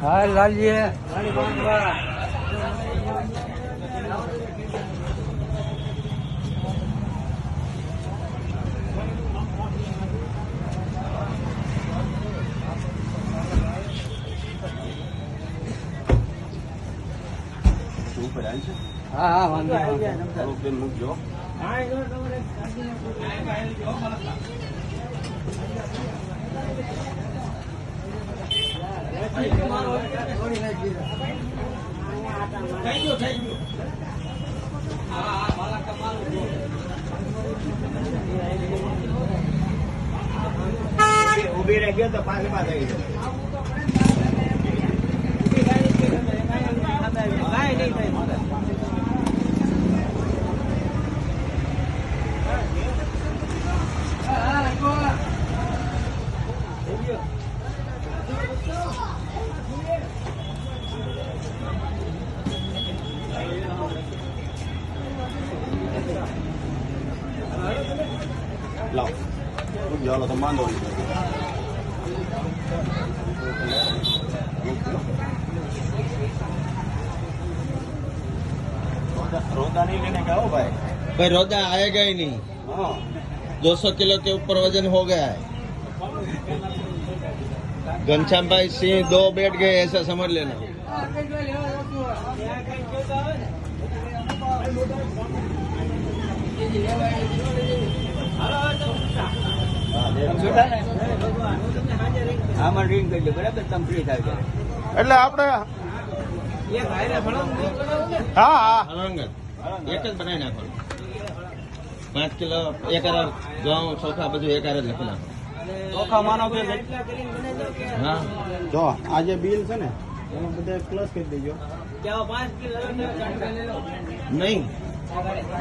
હા લાલીએ હા હા વાંધો મૂકજો. ઉભી રહી ગયો તો પાછી આવી લાવ જાઓ તો માંડો रोदा नहीं लेने का हो भाई? भाई रोदा आएगा ही नहीं। हाँ 200 किलो के ऊपर वजन हो गया है। घनश्याम भाई सिंह 2 बैठ गए ऐसा समझ लेना। આમાં રિંગ કરજો બરાબર તમે ફ્રી થાય છે એટલે આપણે હા હા હળંગત એક જ બનાવી નાખો 5 કિલો એક હારે ઘઉં ચોખા બધું એક હારે જ લખી નાખો ચોખા માનો કે હા જો આ જે બિલ છે ને એમાં બધા પ્લસ કરી દેજો નહીં